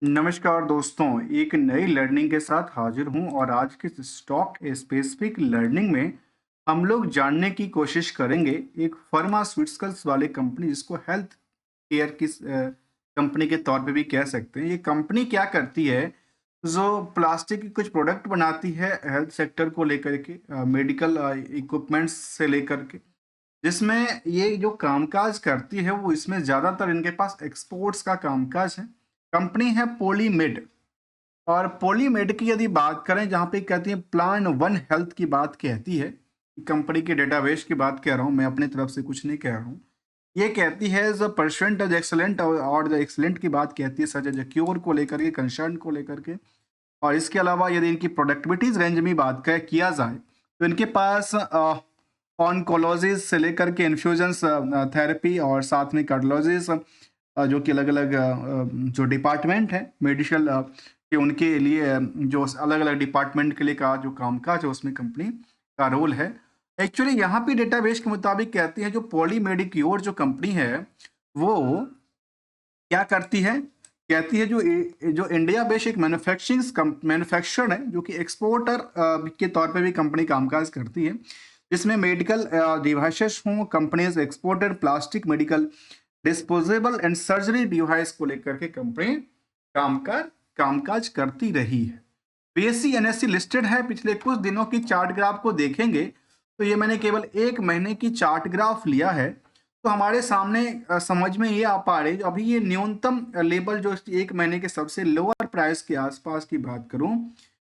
नमस्कार दोस्तों, एक नई लर्निंग के साथ हाजिर हूं और आज के इस स्टॉक स्पेसिफिक लर्निंग में हम लोग जानने की कोशिश करेंगे एक फार्मास्यूटिकल्स वाले कंपनी जिसको हेल्थ केयर की कंपनी के तौर पे भी कह सकते हैं। ये कंपनी क्या करती है, जो प्लास्टिक के कुछ प्रोडक्ट बनाती है हेल्थ सेक्टर को लेकर के, मेडिकल इक्विपमेंट्स से लेकर के, जिसमें ये जो कामकाज करती है वो इसमें ज़्यादातर इनके पास एक्सपोर्ट्स का कामकाज है। कंपनी है पॉलीमेड। और पॉलीमेड की यदि बात करें, जहाँ पे कहती है प्लान वन हेल्थ की बात कहती है, कंपनी के डेटाबेस की बात कह रहा हूँ, मैं अपनी तरफ से कुछ नहीं कह रहा हूँ। ये कहती है द परसेंट एज एक्सलेंट और द एक्सलेंट की बात कहती है, सच एज क्योर को लेकर के, कंसर्न को लेकर के। और इसके अलावा यदि इनकी प्रोडक्टिविटीज रेंज में बात किया जाए तो इनके पास ऑनकोलॉजिस से लेकर के इन्फ्यूजन्स थेरेपी और साथ में कार्डियोलॉजिस, जो कि अलग अलग जो डिपार्टमेंट है मेडिकल के, उनके लिए जो अलग अलग डिपार्टमेंट के लिए का जो कामकाज है उसमें कंपनी का रोल है। एक्चुअली यहाँ पे डेटाबेस के मुताबिक कहती है जो पॉलीमेडिक्योर जो कंपनी है वो क्या करती है, कहती है जो इंडिया बेस्ड एक मैन्युफैक्चरर है, जो कि एक्सपोर्टर के तौर पे भी कंपनी कामकाज करती है, जिसमें मेडिकल डिवाइसेस हों। Companies exporter plastic medical disposable and surgery device को लेकर के कंपनी कामकाज करती रही है। बीएससी एनएससी लिस्टेड है। पिछले कुछ दिनों की चार्ट ग्राफ को देखेंगे तो ये मैंने केवल एक महीने की चार्ट ग्राफ लिया है, तो हमारे सामने समझ में ये आ पा रही है। अभी ये न्यूनतम लेवल जो एक महीने के सबसे लोअर प्राइस के आसपास की बात करूं,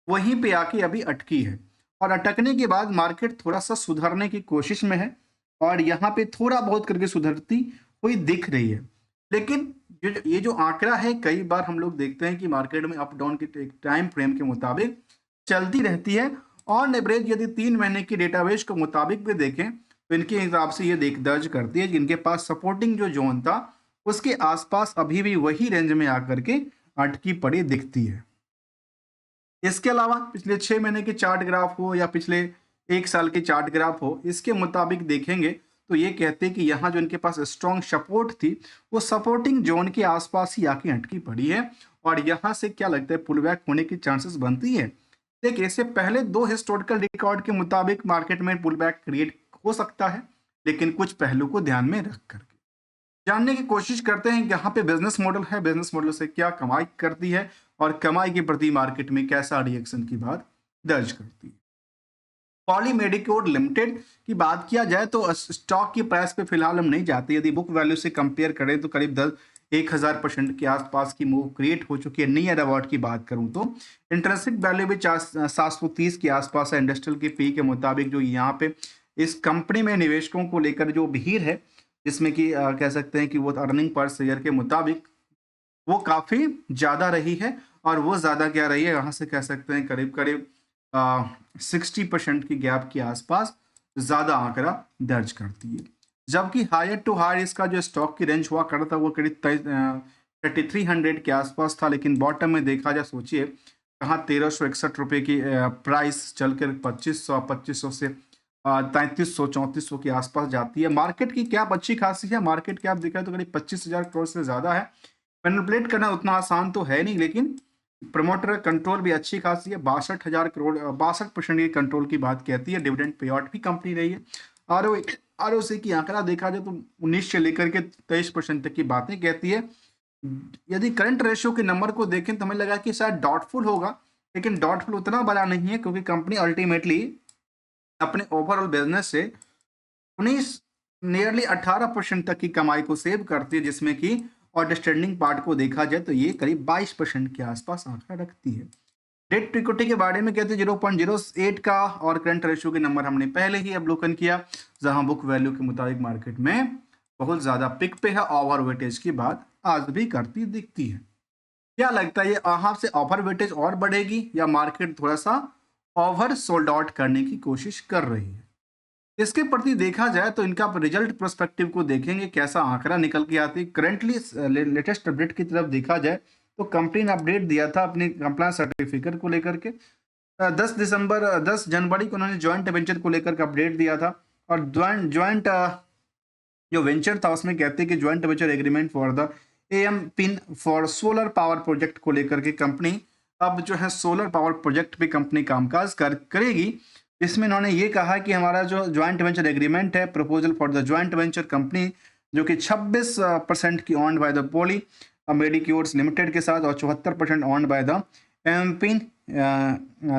वहीं पे आके अभी अटकी है। और अटकने के बाद मार्केट थोड़ा सा सुधरने की कोशिश में है और यहाँ पे थोड़ा बहुत करके सुधरती हुई दिख रही है। लेकिन ये जो आंकड़ा है, कई बार हम लोग देखते हैं कि मार्केट में अप डाउन के एक टाइम फ्रेम के मुताबिक चलती रहती है। ऑन एवरेज यदि 3 महीने की डेटाबेस के मुताबिक भी देखें तो इनके हिसाब से ये दर्ज करती है कि इनके पास सपोर्टिंग जो जोन था उसके आसपास अभी भी वही रेंज में आकर के अटकी पड़ी दिखती है। इसके अलावा पिछले 6 महीने के चार्ट ग्राफ हो या पिछले 1 साल के चार्ट ग्राफ हो, इसके मुताबिक देखेंगे तो ये कहते हैं कि यहाँ जो इनके पास स्ट्रॉन्ग सपोर्ट थी वो सपोर्टिंग जोन के आसपास ही आके अटकी पड़ी है और यहाँ से क्या लगता है पुल बैक होने की चांसेस बनती है। देखिए, इससे पहले 2 हिस्टोरिकल रिकॉर्ड के मुताबिक मार्केट में पुल बैक क्रिएट हो सकता है, लेकिन कुछ पहलू को ध्यान में रख करके जानने की कोशिश करते हैं। यहाँ पे बिजनेस मॉडल है, बिजनेस मॉडल से क्या कमाई करती है और कमाई के प्रति मार्केट में कैसा रिएक्शन की बात दर्ज करती है। पॉलीमेडिक्योर लिमिटेड की बात किया जाए तो स्टॉक की प्राइस पे फिलहाल हम नहीं जाते। यदि बुक वैल्यू से कंपेयर करें तो करीब 1000% के आसपास की मूव क्रिएट हो चुकी है। नियर अबाउट की बात करूं तो इंट्रिंसिक वैल्यू भी 730 के आसपास है। इंडस्ट्रियल के पी के मुताबिक जो यहाँ पे इस कंपनी में निवेशकों को लेकर जो भीड़ है, जिसमें कि कह सकते हैं कि वो अर्निंग पर शेयर के मुताबिक वो काफ़ी ज़्यादा रही है। और वो ज़्यादा क्या रही है, यहाँ से कह सकते हैं करीब करीब 60% की गैप के आसपास ज़्यादा आंकड़ा दर्ज करती है। जबकि हायर टू हायर इसका जो स्टॉक की रेंज हुआ करता था वो करीब 3300 के आसपास था, लेकिन बॉटम में देखा जाए, सोचिए कहाँ 1361 रुपये की प्राइस चलकर 2500 से 3300 3400 के आसपास जाती है। मार्केट की कैप अच्छी खासी है। मार्केट कैप देखा तो करीब 25,000 करोड़ से ज़्यादा है। मैनिपुलेट करना उतना आसान तो है नहीं, लेकिन प्रमोटर कंट्रोल भी अच्छी खासी है। 62,000 करोड़, 62% की कंट्रोल की बात कहती है। डिविडेंड पे आउट भी कंपनी रही है। आरओसी की आंकड़ा देखा जाए तो 19 से लेकर के 23% तक की बातें कहती है। यदि करंट रेशियो के नंबर को देखें तो हमें लगा कि शायद डॉटफुल होगा, लेकिन डॉटफुल उतना बड़ा नहीं है, क्योंकि कंपनी अल्टीमेटली अपने ओवरऑल बिजनेस से 18% तक की कमाई को सेव करती है, जिसमें कि आउटस्टैंडिंग पार्ट को देखा जाए तो ये करीब 22% के आसपास आंकड़ा रखती है। डेट टू इक्विटी के बारे में कहते हैं 0.08 का, और करंट रेशियो के नंबर हमने पहले ही अवलोकन किया, जहां बुक वैल्यू के मुताबिक मार्केट में बहुत ज्यादा पिक पे है। ओवर वेटेज की बात आज भी करती दिखती है। क्या लगता है, ये यहाँ से ओवर वेटेज और बढ़ेगी या मार्केट थोड़ा सा ओवर सोल्ड आउट करने की कोशिश कर रही है? इसके प्रति देखा जाए तो इनका रिजल्ट पर्सपेक्टिव को देखेंगे कैसा आंकड़ा निकल के आती है। करंटली लेटेस्ट अपडेट की तरफ देखा जाए तो कंपनी ने अपडेट दिया था अपने कंप्लायंस सर्टिफिकेट को लेकर के। 10 जनवरी को उन्होंने ज्वाइंट वेंचर को लेकर के अपडेट दिया था। और ज्वाइंट जो वेंचर था उसमें कहते हैं कि joint venture agreement for the Empin for solar power project को लेकर के कंपनी अब जो है सोलर पावर प्रोजेक्ट पे कंपनी कामकाज करेगी। इसमें इन्होंने ये कहा कि हमारा जो ज्वाइंट वेंचर एग्रीमेंट है, proposal for the joint venture company जो कि 26% की owned by the Poly Medicures Limited के साथ और 74% owned by the Empin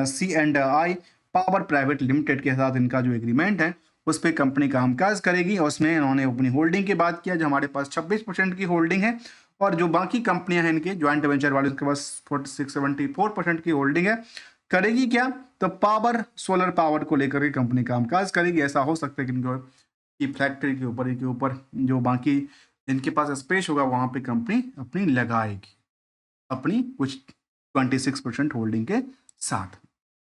C&I power private limited के साथ इनका जो एग्रीमेंट है उस पर कंपनी कामकाज करेगी। और उसमें इन्होंने अपनी होल्डिंग की बात किया, जो हमारे पास 26% की होल्डिंग है और जो बाकी कंपनियां हैं इनके ज्वाइंट वेंचर वाले उनके पास 46-74% की होल्डिंग है। करेगी क्या? तो पावर सोलर पावर को लेकर के कंपनी कामकाज करेगी। ऐसा हो सकता है कि इनको की फैक्ट्री के ऊपर जो बाकी इनके पास स्पेस होगा वहां पे कंपनी अपनी लगाएगी अपनी कुछ 26% होल्डिंग के साथ।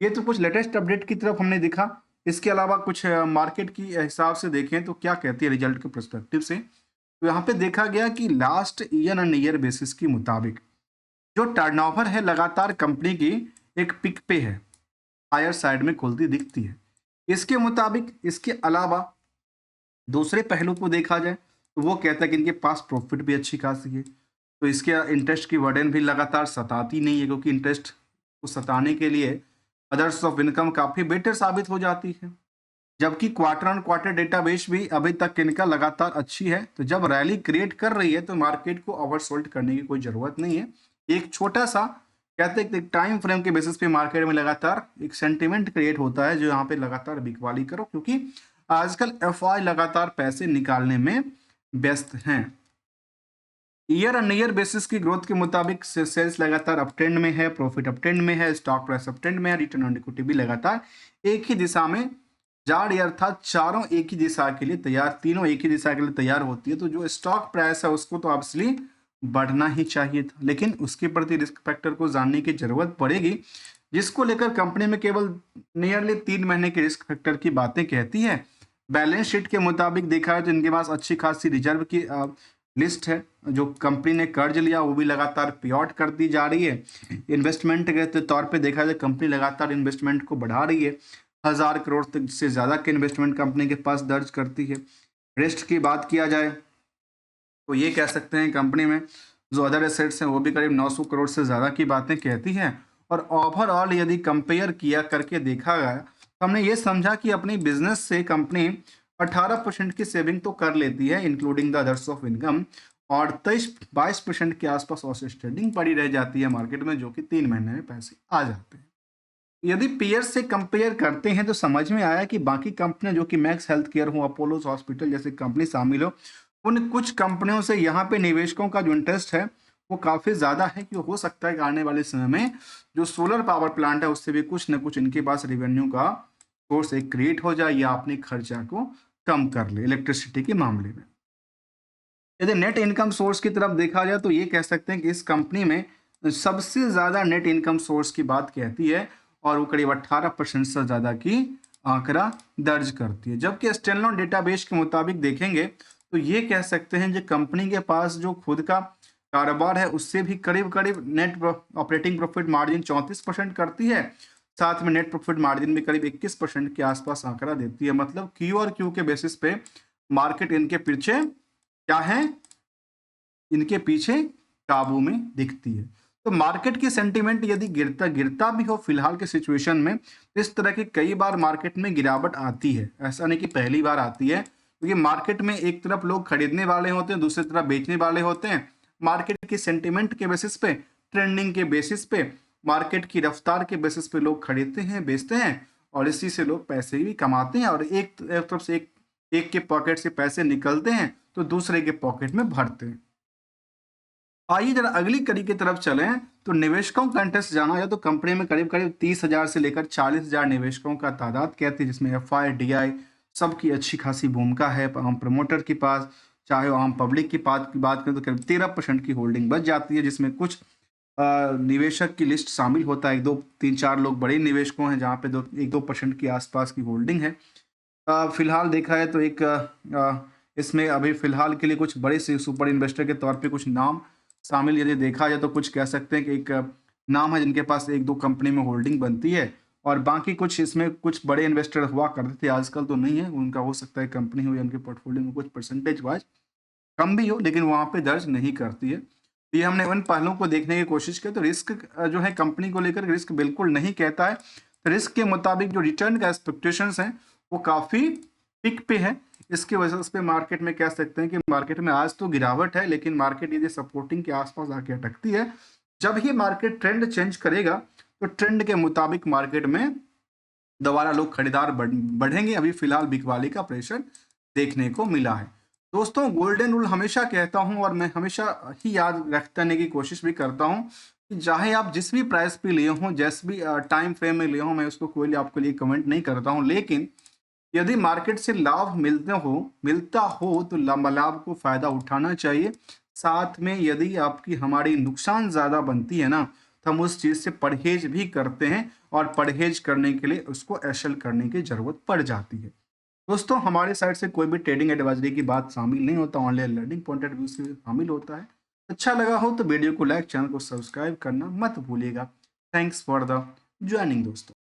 ये तो कुछ लेटेस्ट अपडेट की तरफ हमने देखा। इसके अलावा कुछ मार्केट की हिसाब से देखें तो क्या कहती है रिजल्ट के पर्सपेक्टिव से, तो यहाँ पे देखा गया कि last year and year basis के मुताबिक जो टर्नओवर है लगातार कंपनी की एक पिक पे है, हायर साइड में खुलती दिखती है। इसके मुताबिक इसके अलावा दूसरे पहलू को देखा जाए तो वो कहता है कि इनके पास प्रॉफिट भी अच्छी खासी है, तो इसके इंटरेस्ट की वर्डन भी लगातार सताती नहीं है, क्योंकि इंटरेस्ट को सताने के लिए अदर्स ऑफ इनकम काफ़ी बेटर साबित हो जाती है। जबकि क्वार्टर ऑन क्वार्टर डेटाबेस भी अभी तक इनका लगातार अच्छी है। तो जब रैली क्रिएट कर रही है तो मार्केट को ओवरसोल्ड करने की कोई ज़रूरत नहीं है। एक छोटा सा कहते हैं कि टाइम फ्रेम के बेसिस पे मार्केट में लगातार एक सेंटिमेंट क्रिएट होता है जो यहाँ पे लगातार बिकवाली करो, क्योंकि आजकल एफआई लगातार पैसे निकालने में व्यस्त हैं। ईयर ऑन ईयर बेसिस की ग्रोथ के मुताबिक सेल्स लगातार अपट्रेंड में है, प्रॉफिट अपट्रेंड में है, स्टॉक प्राइस अपट्रेंड में है, रिटर्न ऑन इक्विटी भी लगातार एक ही दिशा में जा रही है, अर्थात चारों एक ही दिशा के लिए तैयार, तीनों एक ही दिशा के लिए तैयार होती है। तो जो स्टॉक प्राइस है उसको तो ऑब्वियसली बढ़ना ही चाहिए था, लेकिन उसके प्रति रिस्क फैक्टर को जानने की जरूरत पड़ेगी, जिसको लेकर कंपनी में केवल नियरली 3 महीने के रिस्क फैक्टर की बातें कहती है। बैलेंस शीट के मुताबिक देखा है तो इनके पास अच्छी खासी रिजर्व की लिस्ट है। जो कंपनी ने कर्ज लिया वो भी लगातार पे आउट कर दी जा रही है। इन्वेस्टमेंट के तौर पे देखा जाए कंपनी लगातार इन्वेस्टमेंट को बढ़ा रही है, 1000 करोड़ तक से ज़्यादा के इन्वेस्टमेंट कंपनी के पास दर्ज करती है। रेस्ट की बात किया जाए तो ये कह सकते हैं कंपनी में जो अदर एसेट्स हैं वो भी करीब 900 करोड़ से ज़्यादा की बातें कहती हैं। और ओवरऑल यदि कंपेयर किया करके देखा गया तो हमने ये समझा कि अपनी बिजनेस से कंपनी 18% की सेविंग तो कर लेती है including the others of income, और 23-22% के आसपास आउटस्टैंडिंग पड़ी रह जाती है मार्केट में, जो कि 3 महीने में पैसे आ जाते हैं। यदि पीयर से कंपेयर करते हैं तो समझ में आया कि बाकी कंपनियां जो कि मैक्स हेल्थ केयर हो, अपोलो हॉस्पिटल जैसी कंपनी शामिल हो, उन कुछ कंपनियों से यहाँ पे निवेशकों का जो इंटरेस्ट है वो काफ़ी ज़्यादा है कि हो सकता है कि आने वाले समय में जो सोलर पावर प्लांट है उससे भी कुछ न कुछ इनके पास रेवेन्यू का सोर्स एक क्रिएट हो जाए या अपने खर्चा को कम कर ले इलेक्ट्रिसिटी के मामले में। यदि नेट इनकम सोर्स की तरफ देखा जाए तो ये कह सकते हैं कि इस कंपनी में सबसे ज़्यादा नेट इनकम सोर्स की बात कहती है और वो करीब 18% से ज़्यादा की आंकड़ा दर्ज करती है। जबकि स्टैंडअलोन डेटाबेस के मुताबिक देखेंगे तो ये कह सकते हैं जो कंपनी के पास जो खुद का कारोबार है उससे भी करीब करीब नेट ऑपरेटिंग प्रॉफिट मार्जिन 34% करती है, साथ में नेट प्रॉफिट मार्जिन भी करीब 21% के आसपास आंकड़ा देती है। मतलब क्यू और क्यू के बेसिस पे मार्केट इनके पीछे क्या है, इनके पीछे काबू में दिखती है। तो मार्केट की सेंटीमेंट यदि गिरता गिरता भी हो फिलहाल के सिचुएशन में, इस तरह की कई बार मार्केट में गिरावट आती है, ऐसा नहीं कि पहली बार आती है, क्योंकि मार्केट में एक तरफ लोग खरीदने वाले होते हैं, दूसरी तरफ बेचने वाले होते हैं। मार्केट की सेंटीमेंट के बेसिस पे, ट्रेंडिंग के बेसिस पे, मार्केट की रफ्तार के बेसिस पे लोग खरीदते हैं, बेचते हैं और इसी से लोग पैसे भी कमाते हैं। और एक तरफ से एक के पॉकेट से पैसे निकलते हैं तो दूसरे के पॉकेट में भरते हैं। आइए जरा अगली कड़ी की तरफ चलें तो निवेशकों का इंटरेस्ट जाना जाए तो कंपनी में करीब करीब 30,000 से लेकर 40,000 निवेशकों का तादाद कहती है, जिसमें एफआई डीआई सबकी अच्छी खासी भूमिका है। आम प्रमोटर के पास चाहे आम पब्लिक की बात करें तो करीब 13% की होल्डिंग बच जाती है, जिसमें कुछ निवेशक की लिस्ट शामिल होता है। 1-2-3-4 लोग बड़े निवेशकों हैं जहाँ पे 1-2% के आसपास की होल्डिंग है। फिलहाल देखा है तो इसमें अभी फिलहाल के लिए कुछ बड़े से सुपर इन्वेस्टर के तौर पे कुछ नाम शामिल यदि देखा जाए तो कुछ कह सकते हैं कि एक नाम है जिनके पास 1-2 कंपनी में होल्डिंग बनती है, और बाकी कुछ इसमें कुछ बड़े इन्वेस्टर हुआ करते थे, आजकल तो नहीं है। उनका हो सकता है कंपनी हो या उनके पोर्टफोलियो में कुछ परसेंटेज वाइज कम भी हो लेकिन वहाँ पे दर्ज नहीं करती है। ये हमने उन पहलुओं को देखने की कोशिश की, तो रिस्क जो है कंपनी को लेकर रिस्क बिल्कुल नहीं कहता है। तो रिस्क के मुताबिक जो रिटर्न का एक्सपेक्टेशंस हैं वो काफ़ी पिक पे है। इसकी वजह से उस पे मार्केट में कह सकते हैं कि मार्केट में आज तो गिरावट है, लेकिन मार्केट यदि सपोर्टिंग के आसपास आके अटकती है, जब ही मार्केट ट्रेंड चेंज करेगा तो ट्रेंड के मुताबिक मार्केट में दोबारा लोग खरीदार बढ़ेंगे। अभी फिलहाल बिकवाली का प्रेशर देखने को मिला है। दोस्तों, गोल्डन रूल हमेशा कहता हूं और मैं हमेशा ही याद रखने की कोशिश भी करता हूं कि चाहे आप जिस भी प्राइस पे लिए हों, जिस भी टाइम फ्रेम में लिए हों, मैं उसको कोई आपके लिए कमेंट नहीं करता हूं, लेकिन यदि मार्केट से लाभ मिलता हो तो लाभ को फायदा उठाना चाहिए। साथ में यदि आपकी हमारी नुकसान ज्यादा बनती है ना, तो हम उस चीज से परहेज भी करते हैं और परहेज करने के लिए उसको एशल करने की जरूरत पड़ जाती है। दोस्तों, हमारे साइड से कोई भी ट्रेडिंग एडवाइजरी की बात शामिल नहीं होता, online learning point of view से शामिल होता है। अच्छा लगा हो तो वीडियो को लाइक, चैनल को सब्सक्राइब करना मत भूलिएगा। थैंक्स फॉर द ज्वाइनिंग दोस्तों।